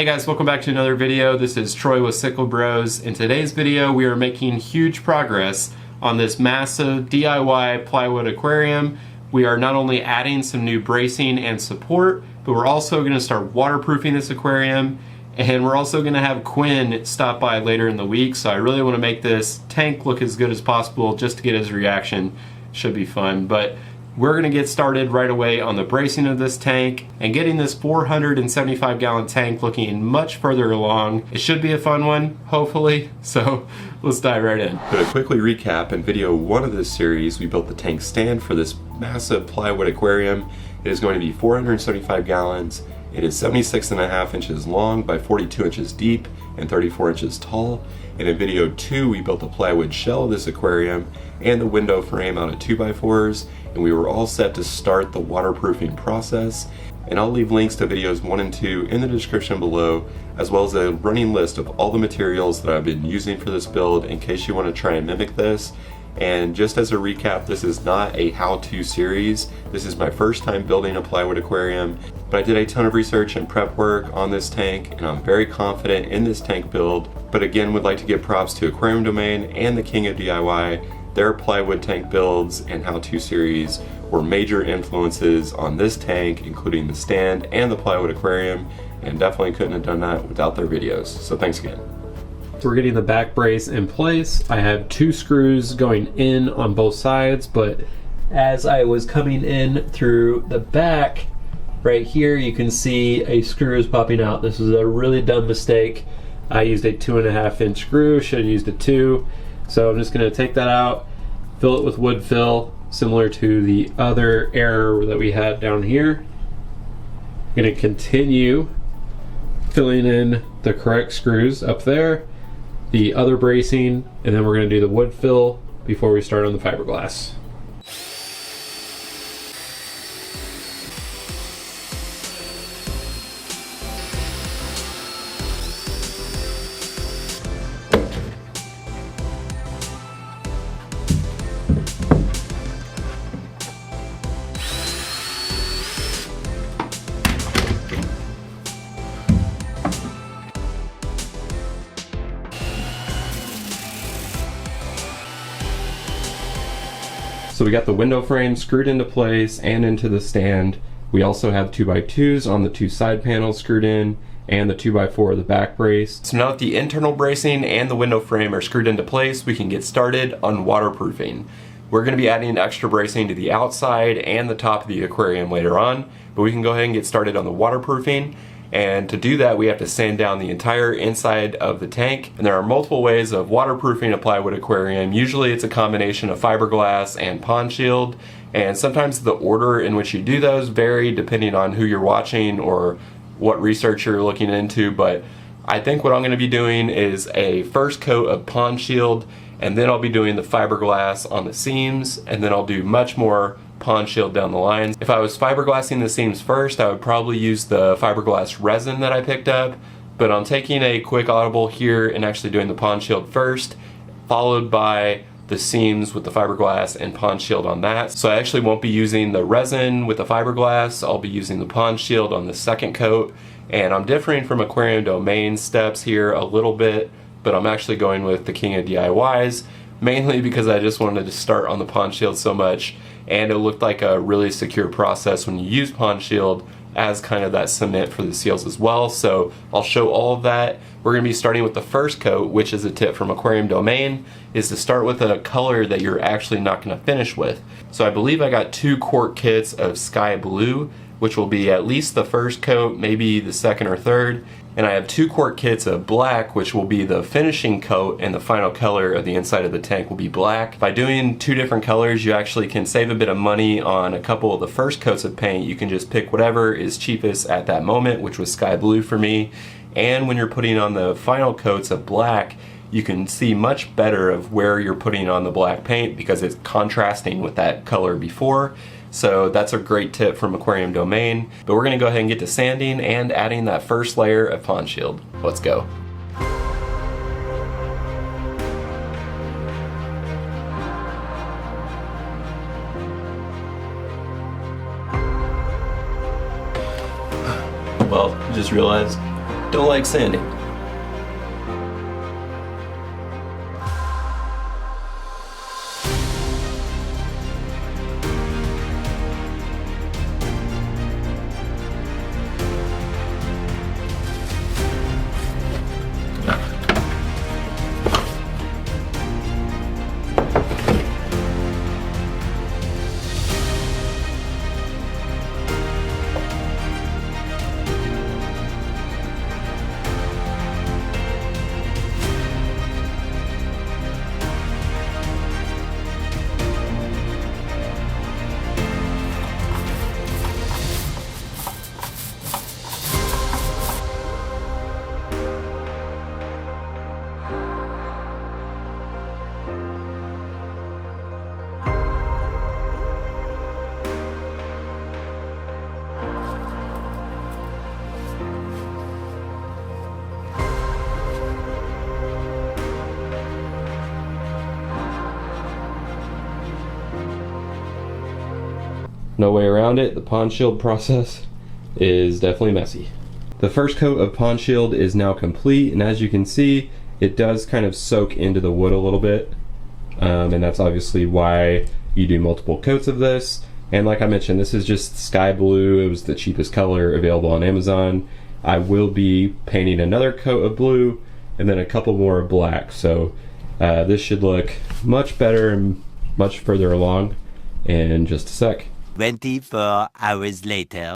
Hey guys, welcome back to another video. This is Troy with Sickle Bros. In today's video, we are making huge progress on this massive DIY plywood aquarium. We are not only adding some new bracing and support, but we're also going to start waterproofing this aquarium, and we're also going to have Quinn stop by later in the week. So I really want to make this tank look as good as possible just to get his reaction. Should be fun. But we're going to get started right away on the bracing of this tank and getting this 475 gallon tank looking much further along. It should be a fun one, hopefully, so let's dive right in. To quickly recap, in video 1 of this series, we built the tank stand for this massive plywood aquarium. It is going to be 475 gallons. It is 76.5 inches long by 42 inches deep and 34 inches tall. And in video 2, we built a plywood shell of this aquarium and the window frame out of 2x4s, and we were all set to start the waterproofing process. And I'll leave links to videos 1 and 2 in the description below, as well as a running list of all the materials that I've been using for this build in case you want to try and mimic this. And just as a recap, this is not a how-to series. This is my first time building a plywood aquarium, but I did a ton of research and prep work on this tank, and I'm very confident in this tank build. But again, would like to give props to Aquarium Domain and the King of DIY. Their plywood tank builds and how-to series were major influences on this tank, including the stand and the plywood aquarium, and definitely couldn't have done that without their videos. So thanks again. So we're getting the back brace in place. I have 2 screws going in on both sides, but as I was coming in through the back, right here you can see a screw is popping out. This was a really dumb mistake. I used a 2.5 inch screw, should have used a 2. So I'm just going to take that out, fill it with wood fill, similar to the other error that we had down here. I'm going to continue filling in the correct screws up there, the other bracing, and then we're going to do the wood fill before we start on the fiberglass. So we got the window frame screwed into place and into the stand. We also have 2x2s on the 2 side panels screwed in and the 2x4 of the back brace. So now that the internal bracing and the window frame are screwed into place, we can get started on waterproofing. We're going to be adding extra bracing to the outside and the top of the aquarium later on, but we can go ahead and get started on the waterproofing. And to do that, we have to sand down the entire inside of the tank. And there are multiple ways of waterproofing a plywood aquarium. Usually it's a combination of fiberglass and pond shield. And sometimes the order in which you do those vary depending on who you're watching or what research you're looking into. But I think what I'm going to be doing is a first coat of pond shield, and then I'll be doing the fiberglass on the seams, and then I'll do much more pond shield down the line. If I was fiberglassing the seams first, I would probably use the fiberglass resin that I picked up, but I'm taking a quick audible here and actually doing the pond shield first, followed by the seams with the fiberglass and pond shield on that. So I actually won't be using the resin with the fiberglass, I'll be using the pond shield on the second coat, and I'm differing from Aquarium Domain steps here a little bit, but I'm actually going with the King of DIYs, mainly because I just wanted to start on the pond shield so much, and it looked like a really secure process when you use pond shield as kind of that cement for the seals as well. So I'll show all of that. We're going to be starting with the first coat, which is a tip from Aquarium Domain, is to start with a color that you're actually not going to finish with. So I believe I got 2 quart kits of sky blue, which will be at least the first coat, maybe the second or third. And I have 2 quart kits of black, which will be the finishing coat, and the final color of the inside of the tank will be black. By doing 2 different colors, you actually can save a bit of money on a couple of the first coats of paint. You can just pick whatever is cheapest at that moment, which was sky blue for me. And when you're putting on the final coats of black, you can see much better of where you're putting on the black paint because it's contrasting with that color before. So that's a great tip from Aquarium Domain. But we're going to go ahead and get to sanding and adding that first layer of pond shield. Let's go. Well, just realized don't like sanding. No way around it, the pond shield process is definitely messy. The first coat of pond shield is now complete, and as you can see, it does kind of soak into the wood a little bit, and that's obviously why you do multiple coats of this. And like I mentioned, this is just sky blue. It was the cheapest color available on Amazon. I will be painting another coat of blue and then a couple more of black, so this should look much better and much further along in just a sec. 24 hours later.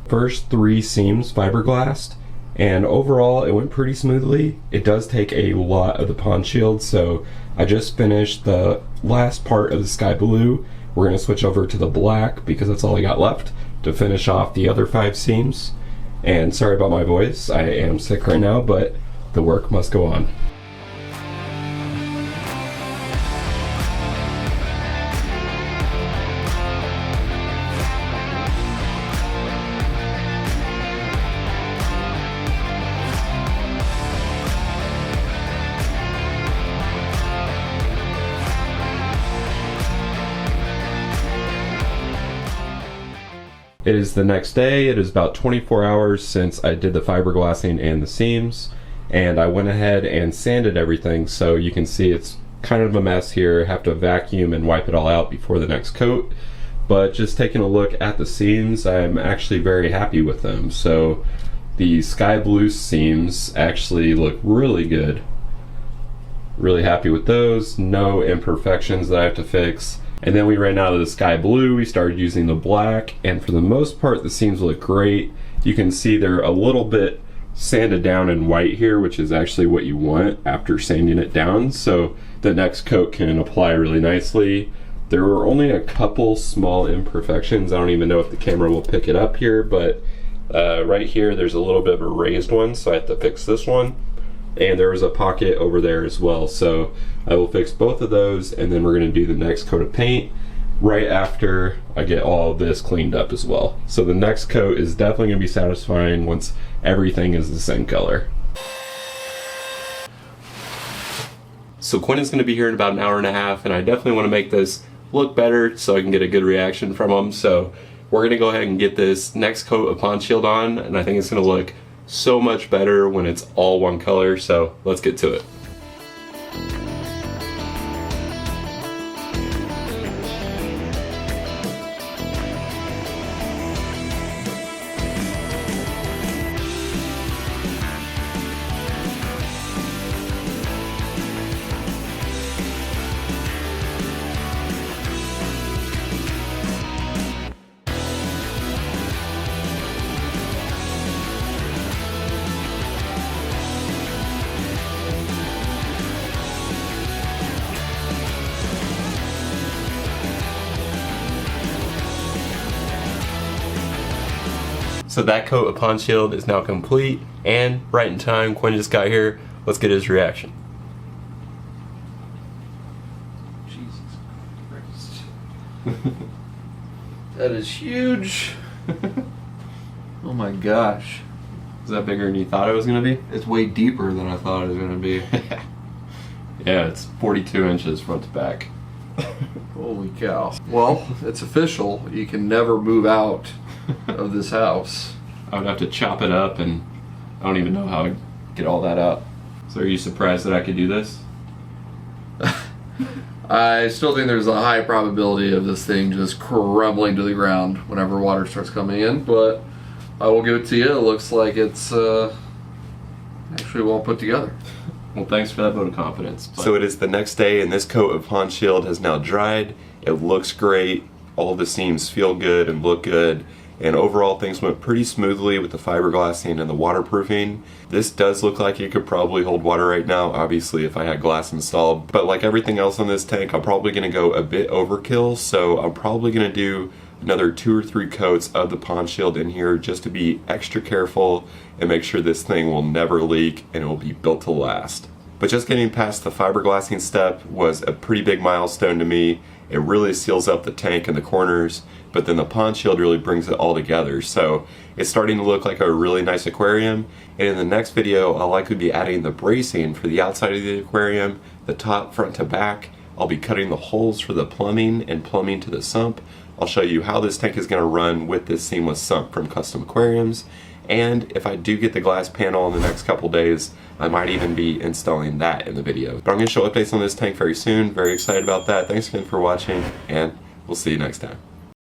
First 3 seams fiberglassed, and overall it went pretty smoothly. It does take a lot of the pond shield, so I just finished the last part of the sky blue. We're going to switch over to the black because that's all I got left to finish off the other 5 seams. And sorry about my voice, I am sick right now, but the work must go on. It is the next day. It is about 24 hours since I did the fiberglassing and the seams, and I went ahead and sanded everything, so you can see it's kind of a mess here. I have to vacuum and wipe it all out before the next coat, but just taking a look at the seams, I'm actually very happy with them. So the sky blue seams actually look really good. Really happy with those. No imperfections that I have to fix. And then we ran out of the sky blue, we started using the black, and for the most part the seams look great. You can see they're a little bit sanded down in white here, which is actually what you want after sanding it down, so the next coat can apply really nicely. There were only a couple small imperfections. I don't even know if the camera will pick it up here, but right here there's a little bit of a raised one, so I have to fix this one. And there was a pocket over there as well, so I will fix both of those, and then we're going to do the next coat of paint right after I get all of this cleaned up as well. So the next coat is definitely going to be satisfying once everything is the same color. So Quinn is going to be here in about an hour and a half, and I definitely want to make this look better so I can get a good reaction from him. So we're going to go ahead and get this next coat of pond shield on, and I think it's going to look so much better when it's all one color, so let's get to it. So that coat of pond shield is now complete, and right in time, Quinn just got here. Let's get his reaction. Jesus Christ. That is huge. Oh my gosh. Is that bigger than you thought it was going to be? It's way deeper than I thought it was going to be. Yeah, it's 42 inches front to back. Holy cow. Well, it's official. You can never move out of this house. I would have to chop it up, and I don't even know how to get all that out. So are you surprised that I could do this? I still think there's a high probability of this thing just crumbling to the ground whenever water starts coming in, but I will give it to you. It looks like it's actually well put together. Well, thanks for that vote of confidence. So it is the next day, and this coat of pond shield has now dried. It looks great. All the seams feel good and look good. And overall, things went pretty smoothly with the fiberglassing and the waterproofing. This does look like it could probably hold water right now, obviously, if I had glass installed. But like everything else on this tank, I'm probably going to go a bit overkill. So I'm probably going to do another 2 or 3 coats of the pond shield in here just to be extra careful and make sure this thing will never leak and it will be built to last. But just getting past the fiberglassing step was a pretty big milestone to me. It really seals up the tank and the corners, but then the pond shield really brings it all together. So it's starting to look like a really nice aquarium. And in the next video, I'll likely be adding the bracing for the outside of the aquarium, the top, front to back. I'll be cutting the holes for the plumbing and plumbing to the sump. I'll show you how this tank is going to run with this seamless sump from Custom Aquariums. And if I do get the glass panel in the next couple days, I might even be installing that in the video. But I'm going to show updates on this tank very soon. Very excited about that. Thanks again for watching, and we'll see you next time.